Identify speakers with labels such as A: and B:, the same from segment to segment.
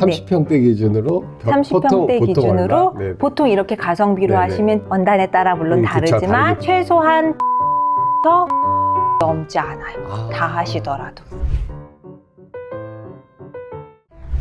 A: 30평대 기준으로
B: 30평대 기준으로
A: 네네.
B: 보통 이렇게 가성비로
A: 네네.
B: 하시면 원단에 따라 물론
A: 그쵸,
B: 다르지만
A: 다르겠죠.
B: 최소한 더 넘지 않아요.
A: 아.
B: 다 하시더라도.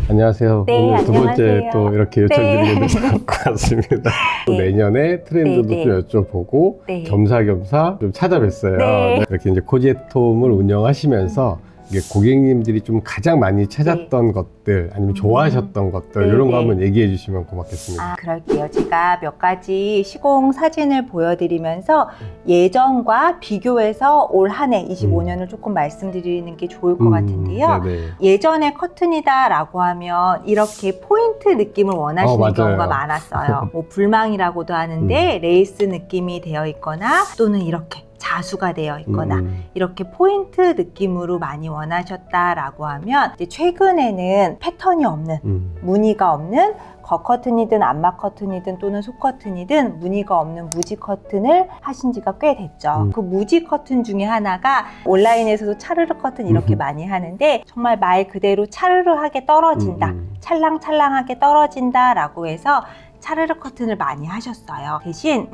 A: 안녕하세요.
B: 네,
A: 오늘 두 번째
B: 안녕하세요.
A: 또 이렇게 요청드리게 돼서 반갑습니다. 또
B: 네.
A: 내년에 트렌드도
B: 네,
A: 좀 여쭤보고
B: 네.
A: 겸사겸사 좀 찾아뵀어요.
B: 네.
A: 이렇게 이제 코지에톰을 운영하시면서 이게 고객님들이 좀 가장 많이 찾았던 것들 아니면 좋아하셨던 것들
B: 네,
A: 이런 거
B: 네.
A: 한번 얘기해 주시면 고맙겠습니다.
B: 그럴게요. 제가 몇 가지 시공 사진을 보여드리면서 예전과 비교해서 올 한 해 25년을 조금 말씀드리는 게 좋을 것 같은데요.
A: 네네.
B: 예전에 커튼이다 라고 하면 이렇게 포인트 느낌을 원하시는
A: 맞아요.
B: 경우가 많았어요. 뭐 불망이라고도 하는데 레이스 느낌이 되어 있거나 또는 이렇게 자수가 되어 있거나 이렇게 포인트 느낌으로 많이 원하셨다라고 하면 이제 최근에는 패턴이 없는 무늬가 없는 겉커튼이든 암막 커튼이든 또는 속커튼이든 무늬가 없는 무지 커튼을 하신 지가 꽤 됐죠. 그 무지 커튼 중에 하나가 온라인에서도 차르르 커튼 이렇게 많이 하는데 정말 말 그대로 차르르하게 떨어진다, 찰랑찰랑하게 떨어진다 라고 해서 차르르 커튼을 많이 하셨어요. 대신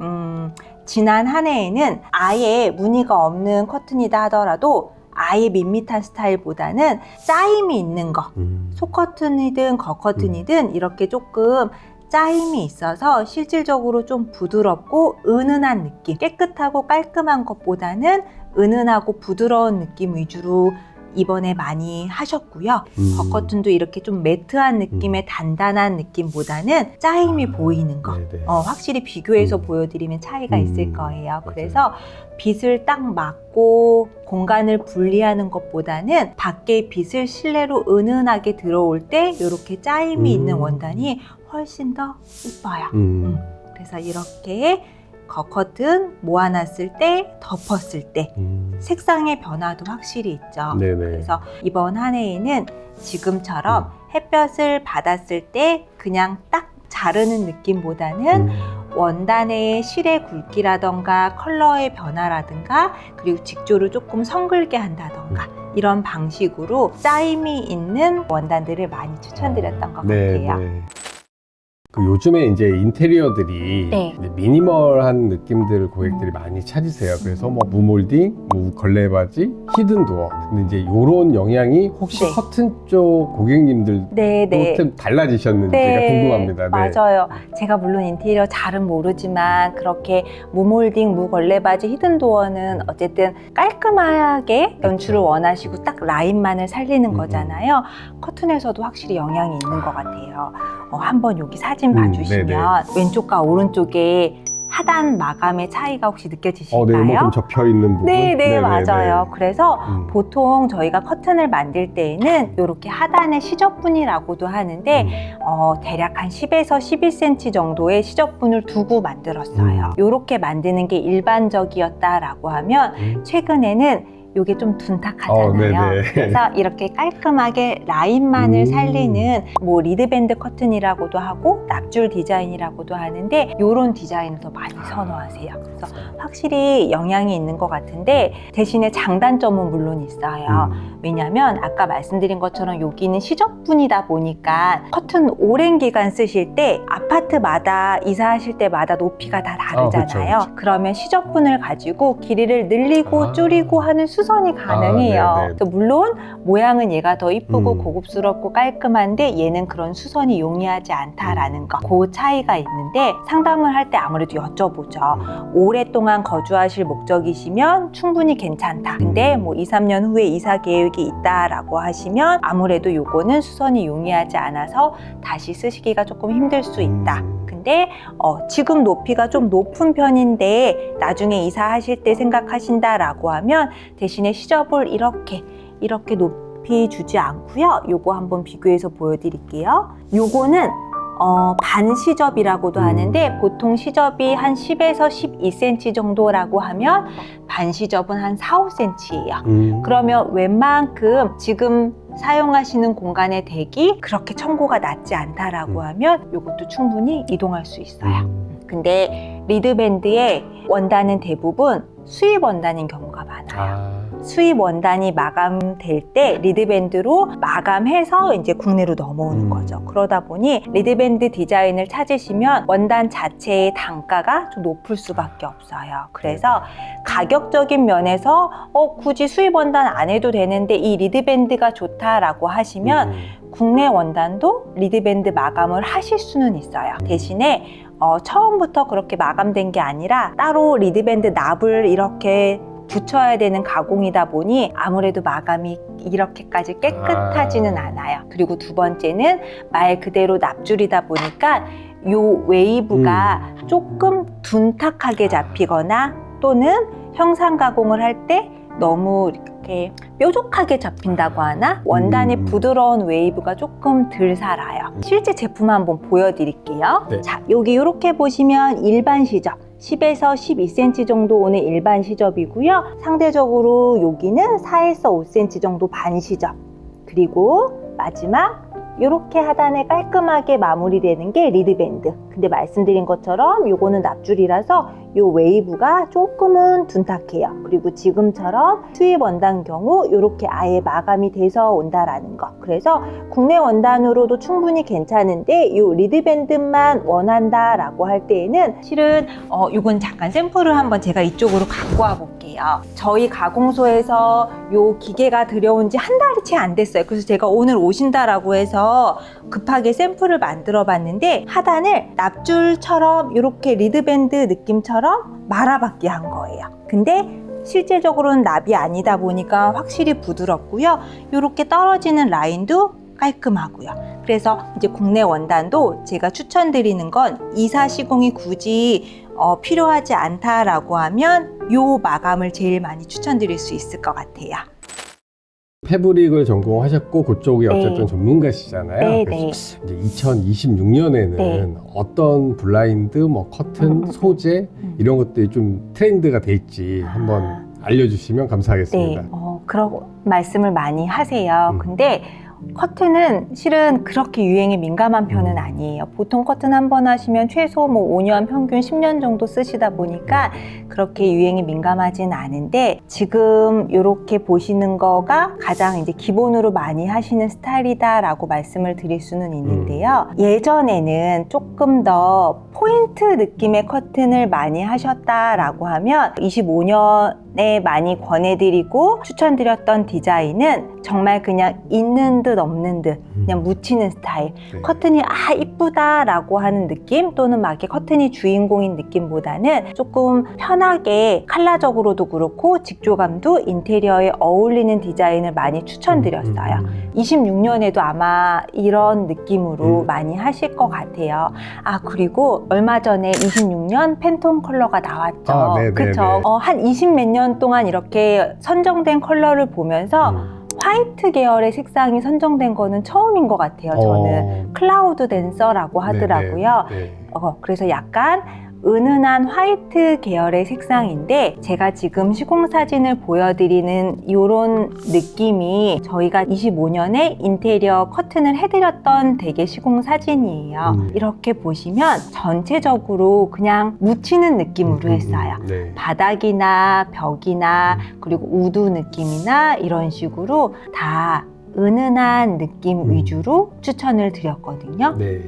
B: 지난 한 해에는 아예 무늬가 없는 커튼이다 하더라도 아예 밋밋한 스타일보다는 짜임이 있는 거, 속커튼이든 겉커튼이든 이렇게 조금 짜임이 있어서 실질적으로 좀 부드럽고 은은한 느낌, 깨끗하고 깔끔한 것보다는 은은하고 부드러운 느낌 위주로 이번에 많이 하셨고요. 겉커튼도 이렇게 좀 매트한 느낌의 단단한 느낌보다는 짜임이 보이는 거 확실히 비교해서 보여드리면 차이가 있을 거예요. 그래서 빛을 딱 막고 공간을 분리하는 것보다는 밖에 빛을 실내로 은은하게 들어올 때 이렇게 짜임이 있는 원단이 훨씬 더 이뻐요. 그래서 이렇게 겉커튼 모아놨을 때, 덮었을 때 색상의 변화도 확실히 있죠.
A: 네네.
B: 그래서 이번 한 해에는 지금처럼 햇볕을 받았을 때 그냥 딱 자르는 느낌보다는 원단의 실의 굵기라던가 컬러의 변화라든가 그리고 직조를 조금 성글게 한다던가 이런 방식으로 짜임이 있는 원단들을 많이 추천드렸던 것 같아요.
A: 그 요즘에 이제 인테리어들이
B: 네.
A: 이제 미니멀한 느낌들을 고객들이 많이 찾으세요. 그래서 뭐 무몰딩, 뭐 걸레바지, 히든 도어. 근데 이제 이런 영향이 혹시
B: 네.
A: 커튼 쪽 고객님들도 좀 달라지셨는지가 궁금합니다. 네.
B: 맞아요. 제가 물론 인테리어 잘은 모르지만 그렇게 무몰딩, 무걸레바지, 히든 도어는 어쨌든 깔끔하게 연출을 원하시고 딱 라인만을 살리는 거잖아요. 커튼에서도 확실히 영향이 있는 것 같아요. 한번 여기 사진 봐주시면 왼쪽과 오른쪽에 하단 마감의 차이가 혹시 느껴지실까요?
A: 네, 이만큼 접혀있는 부분?
B: 네, 맞아요. 그래서 보통 저희가 커튼을 만들 때에는 이렇게 하단에 시접분이라고도 하는데 대략 한 10에서 11cm 정도의 시접분을 두고 만들었어요. 이렇게 만드는 게 일반적이었다라고 하면 최근에는 이게 좀 둔탁하잖아요. 그래서 이렇게 깔끔하게 라인만을 살리는 뭐 리드밴드 커튼이라고도 하고 납줄 디자인이라고도 하는데 이런 디자인을 더 많이 선호하세요. 그래서 확실히 영향이 있는 것 같은데 대신에 장단점은 물론 있어요. 왜냐하면 아까 말씀드린 것처럼 여기는 시접분이다 보니까 커튼 오랜 기간 쓰실 때 아파트마다 이사하실 때마다 높이가 다 다르잖아요. 그쵸. 그러면 시접분을 가지고 길이를 늘리고 줄이고 하는 수선이 가능해요. 그래서 물론 모양은 얘가 더 이쁘고 고급스럽고 깔끔한데 얘는 그런 수선이 용이하지 않다라는 거, 그 차이가 있는데 상담을 할 때 아무래도 여쭤보죠. 오랫동안 거주하실 목적이시면 충분히 괜찮다. 근데 뭐 2, 3년 후에 이사 계획이 있다라고 하시면 아무래도 요거는 수선이 용이하지 않아서 다시 쓰시기가 조금 힘들 수 있다. 근데 지금 높이가 좀 높은 편인데 나중에 이사하실 때 생각하신다라고 하면 대신에 시접을 이렇게 높이 주지 않고요. 요거 한번 비교해서 보여드릴게요. 요거는 반 시접이라고도 하는데 보통 시접이 한 10에서 12cm 정도라고 하면 반 시접은 한 4, 5cm예요. 그러면 웬만큼 지금 사용하시는 공간의 대기 그렇게 청고가 낮지 않다라고 하면 이것도 충분히 이동할 수 있어요. 근데 리드밴드의 원단은 대부분 수입 원단인 경우가 많아요. 수입 원단이 마감될 때 리드밴드로 마감해서 이제 국내로 넘어오는 거죠. 그러다 보니 리드밴드 디자인을 찾으시면 원단 자체의 단가가 좀 높을 수밖에 없어요. 그래서 가격적인 면에서 굳이 수입 원단 안 해도 되는데 이 리드밴드가 좋다라고 하시면 국내 원단도 리드밴드 마감을 하실 수는 있어요. 대신에 처음부터 그렇게 마감된 게 아니라 따로 리드밴드 납을 이렇게 붙여야 되는 가공이다 보니 아무래도 마감이 이렇게까지 깨끗하지는 않아요. 그리고 두 번째는 말 그대로 납줄이다 보니까 요 웨이브가 조금 둔탁하게 잡히거나 또는 형상 가공을 할 때 너무 이렇게 뾰족하게 잡힌다고 하나? 원단이 부드러운 웨이브가 조금 덜 살아요. 실제 제품 한번 보여드릴게요.
A: 네.
B: 자, 여기 이렇게 보시면 일반 시접 10에서 12cm 정도 오는 일반 시접이고요. 상대적으로 여기는 4에서 5cm 정도 반 시접. 그리고 마지막 이렇게 하단에 깔끔하게 마무리되는 게 리드밴드. 근데 말씀드린 것처럼 요거는 납줄이라서 요 웨이브가 조금은 둔탁해요. 그리고 지금처럼 수입 원단 경우 이렇게 아예 마감이 돼서 온다라는 거. 그래서 국내 원단으로도 충분히 괜찮은데 요 리드밴드만 원한다라고 할 때에는 실은 요건 잠깐 샘플을 한번 제가 이쪽으로 갖고 와 볼게요. 저희 가공소에서 요 기계가 들여온 지 한 달이 채 안 됐어요. 그래서 제가 오늘 오신다라고 해서 급하게 샘플을 만들어 봤는데 하단을 납줄처럼 이렇게 리드밴드 느낌처럼 말아받게 한 거예요. 근데 실제적으로는 납이 아니다 보니까 확실히 부드럽고요. 이렇게 떨어지는 라인도 깔끔하고요. 그래서 이제 국내 원단도 제가 추천드리는 건 24 시공이 굳이 필요하지 않다라고 하면 요 마감을 제일 많이 추천드릴 수 있을 것 같아요.
A: 패브릭을 전공하셨고 그쪽이 어쨌든 전문가시잖아요.
B: 네,
A: 그래서 이제 2026년에는 어떤 블라인드, 뭐 커튼, 소재 이런 것들이 좀 트렌드가 될지 한번 알려주시면 감사하겠습니다.
B: 네, 그러고 말씀을 많이 하세요. 근데 커튼은 실은 그렇게 유행에 민감한 편은 아니에요. 보통 커튼 한 번 하시면 최소 뭐 5년, 평균 10년 정도 쓰시다 보니까 그렇게 유행에 민감하진 않은데 지금 이렇게 보시는 거가 가장 이제 기본으로 많이 하시는 스타일이다라고 말씀을 드릴 수는 있는데요. 예전에는 조금 더 포인트 느낌의 커튼을 많이 하셨다라고 하면 25년에 많이 권해드리고 추천드렸던 디자인은 정말 그냥 있는 듯 없는 듯 그냥 묻히는 스타일.
A: 네.
B: 커튼이 이쁘다라고 하는 느낌 또는 막 이렇게 커튼이 주인공인 느낌보다는 조금 편하게 컬러적으로도 그렇고 직조감도 인테리어에 어울리는 디자인을 많이 추천드렸어요. 26년에도 아마 이런 느낌으로 많이 하실 것 같아요. 그리고 얼마 전에 26년 팬톤 컬러가 나왔죠. 그쵸? 한 20 몇 년 동안 이렇게 선정된 컬러를 보면서 화이트 계열의 색상이 선정된 거는 처음인 것 같아요. 저는 클라우드 댄서라고 하더라고요. 그래서 약간 은은한 화이트 계열의 색상인데 제가 지금 시공 사진을 보여드리는 이런 느낌이 저희가 25년에 인테리어 커튼을 해드렸던 되게 시공 사진이에요. 이렇게 보시면 전체적으로 그냥 묻히는 느낌으로 했어요. 바닥이나 벽이나 그리고 우드 느낌이나 이런 식으로 다 은은한 느낌 위주로 추천을 드렸거든요. 네,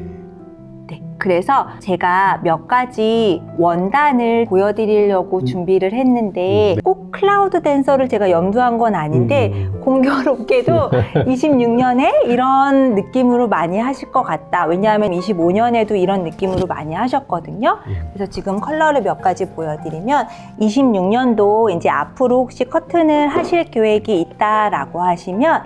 B: 그래서 제가 몇 가지 원단을 보여드리려고 준비를 했는데 꼭 클라우드 댄서를 제가 염두한 건 아닌데 공교롭게도 26년에 이런 느낌으로 많이 하실 것 같다. 왜냐하면 25년에도 이런 느낌으로 많이 하셨거든요. 그래서 지금 컬러를 몇 가지 보여드리면 26년도 이제 앞으로 혹시 커튼을 하실 계획이 있다라고 하시면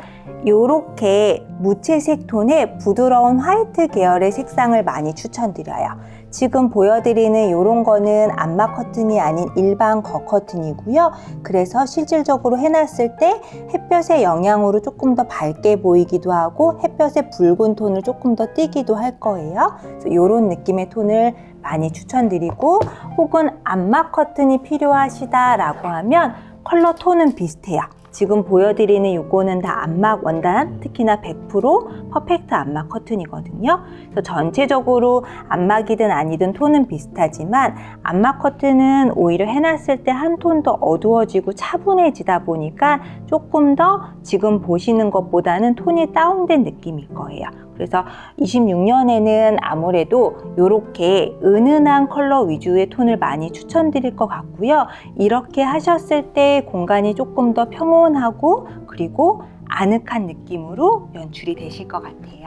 B: 요렇게 무채색 톤의 부드러운 화이트 계열의 색상을 많이 추천드려요. 지금 보여드리는 이런 거는 암막 커튼이 아닌 일반 거 커튼이고요. 그래서 실질적으로 해놨을 때 햇볕의 영향으로 조금 더 밝게 보이기도 하고 햇볕의 붉은 톤을 조금 더 띄기도 할 거예요. 그래서 이런 느낌의 톤을 많이 추천드리고 혹은 암막 커튼이 필요하시다라고 하면 컬러 톤은 비슷해요. 지금 보여드리는 요거는 다 안막 원단, 특히나 100% 퍼펙트 안막 커튼이거든요. 그래서 전체적으로 안막이든 아니든 톤은 비슷하지만 안막 커튼은 오히려 해놨을 때 한 톤 더 어두워지고 차분해지다 보니까 조금 더 지금 보시는 것보다는 톤이 다운된 느낌일 거예요. 그래서 26년에는 아무래도 이렇게 은은한 컬러 위주의 톤을 많이 추천드릴 것 같고요. 이렇게 하셨을 때 공간이 조금 더 평온하고 그리고 아늑한 느낌으로 연출이 되실 것 같아요.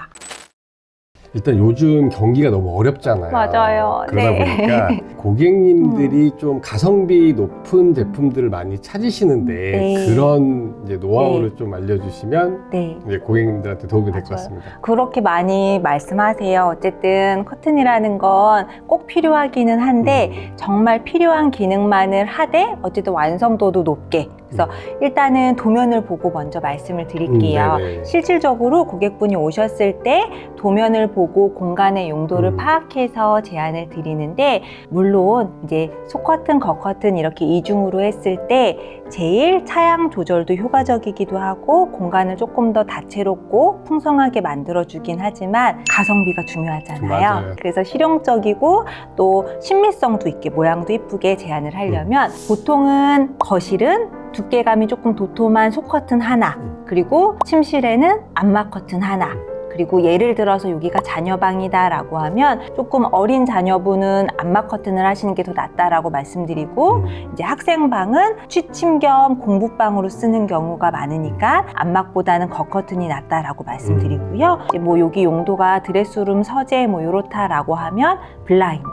A: 일단 요즘 경기가 너무 어렵잖아요.
B: 맞아요.
A: 그러다
B: 네.
A: 보니까 고객님들이 좀 가성비 높은 제품들을 많이 찾으시는데
B: 네.
A: 그런 이제 노하우를 좀 알려주시면
B: 네.
A: 이제 고객님들한테 도움이 될 것
B: 맞아요.
A: 같습니다.
B: 그렇게 많이 말씀하세요. 어쨌든 커튼이라는 건 꼭 필요하기는 한데 정말 필요한 기능만을 하되 어쨌든 완성도도 높게. 그래서 일단은 도면을 보고 먼저 말씀을 드릴게요.
A: 네네.
B: 실질적으로 고객분이 오셨을 때 도면을 보고 공간의 용도를
A: 음.
B: 파악해서 제안을 드리는데 물론 이제 속커튼, 겉커튼 이렇게 이중으로 했을 때 제일 차양 조절도 효과적이기도 하고 공간을 조금 더 다채롭고 풍성하게 만들어주긴 하지만 가성비가 중요하잖아요.
A: 맞아요.
B: 그래서 실용적이고 또 신미성도 있게 모양도 이쁘게 제안을 하려면 보통은 거실은 두께감이 조금 도톰한 속커튼 하나, 그리고 침실에는 안막 커튼 하나, 그리고 예를 들어서 여기가 자녀방이다라고 하면 조금 어린 자녀분은 안막 커튼을 하시는 게 더 낫다라고 말씀드리고 이제 학생방은 취침 겸 공부방으로 쓰는 경우가 많으니까 안막보다는 겉커튼이 낫다라고 말씀드리고요. 이제 뭐 여기 용도가 드레스룸, 서재 뭐 요렇다라고 하면 블라인드.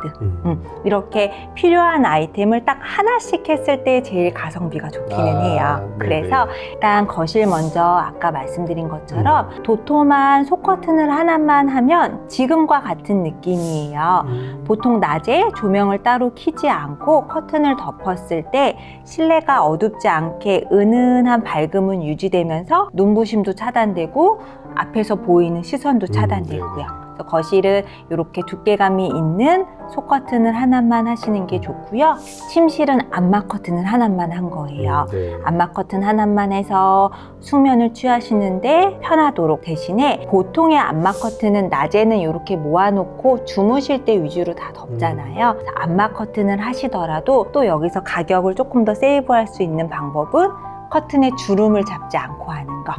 B: 이렇게 필요한 아이템을 딱 하나씩 했을 때 제일 가성비가 좋기는 해요.
A: 네네.
B: 그래서 일단 거실 먼저 아까 말씀드린 것처럼 도톰한 속커튼을 하나만 하면 지금과 같은 느낌이에요. 보통 낮에 조명을 따로 켜지 않고 커튼을 덮었을 때 실내가 어둡지 않게 은은한 밝음은 유지되면서 눈부심도 차단되고 앞에서 보이는 시선도 차단되고요. 그래서 거실은 이렇게 두께감이 있는 속커튼을 하나만 하시는 게 좋고요. 침실은 안막 커튼을 하나만 한 거예요.
A: 네.
B: 안막 커튼 하나만 해서 숙면을 취하시는데 편하도록 대신에 보통의 안막 커튼은 낮에는 이렇게 모아놓고 주무실 때 위주로 다 덮잖아요. 그래서 안막 커튼을 하시더라도 또 여기서 가격을 조금 더 세이브할 수 있는 방법은 커튼에 주름을 잡지 않고 하는 거.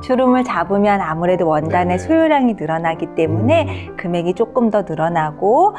B: 주름을 잡으면 아무래도 원단의
A: 네네.
B: 소요량이 늘어나기 때문에 금액이 조금 더 늘어나고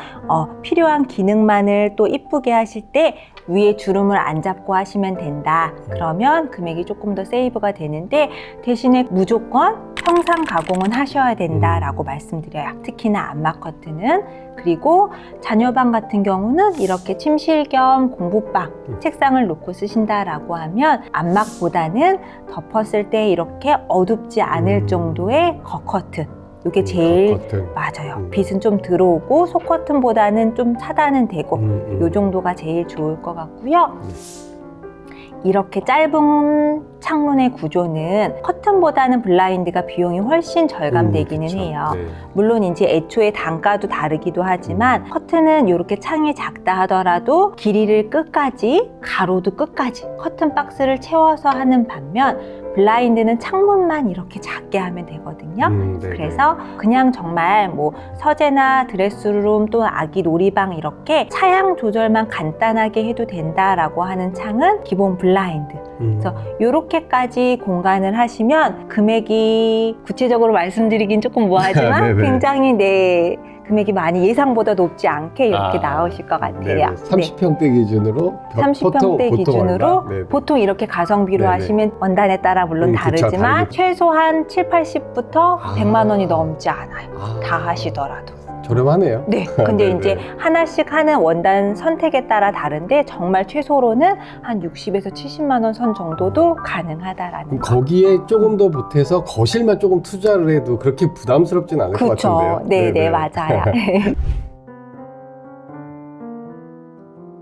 B: 필요한 기능만을 또 이쁘게 하실 때 위에 주름을 안 잡고 하시면 된다. 그러면 금액이 조금 더 세이브가 되는데 대신에 무조건 평상 가공은 하셔야 된다라고 말씀드려요. 특히나 안막 커튼은. 그리고 자녀방 같은 경우는 이렇게 침실 겸 공부방, 책상을 놓고 쓰신다라고 하면 안막보다는 덮었을 때 이렇게 어둡지 않을 정도의 겉커튼. 이게 제일
A: 겉커튼.
B: 맞아요. 빛은 좀 들어오고 속커튼보다는 좀 차단은 되고 이 정도가 제일 좋을 것 같고요. 이렇게 짧은 창문의 구조는 커튼보다는 블라인드가 비용이 훨씬 절감되기는
A: 그쵸.
B: 해요.
A: 네.
B: 물론 이제 애초에 단가도 다르기도 하지만 커튼은 이렇게 창이 작다 하더라도 길이를 끝까지, 가로도 끝까지 커튼 박스를 채워서 하는 반면 블라인드는 창문만 이렇게 작게 하면 되거든요. 그래서 그냥 정말 뭐 서재나 드레스룸 또 아기 놀이방 이렇게 차양 조절만 간단하게 해도 된다라고 하는 창은 기본 블라인드. 그래서 이렇게까지 공간을 하시면 금액이 구체적으로 말씀드리긴 조금 뭐하지만 굉장히 금액이 많이 예상보다 높지 않게 이렇게 나오실 것 같아요.
A: 30평대 기준으로
B: 30평대 기준으로 보통 이렇게 가성비로 하시면 원단에 따라 물론 다르지만 최소한 7, 80부터 100만 원이 넘지 않아요. 다 하시더라도.
A: 저렴하네요.
B: 네. 근데 이제 하나씩 하는 원단 선택에 따라 다른데 정말 최소로는 한 60에서 70만 원 선 정도도 가능하다라는 거.
A: 거기에 조금 더 보태서 거실만 조금 투자를 해도 그렇게 부담스럽진 않을 것 같은데요.
B: 네, 맞아요.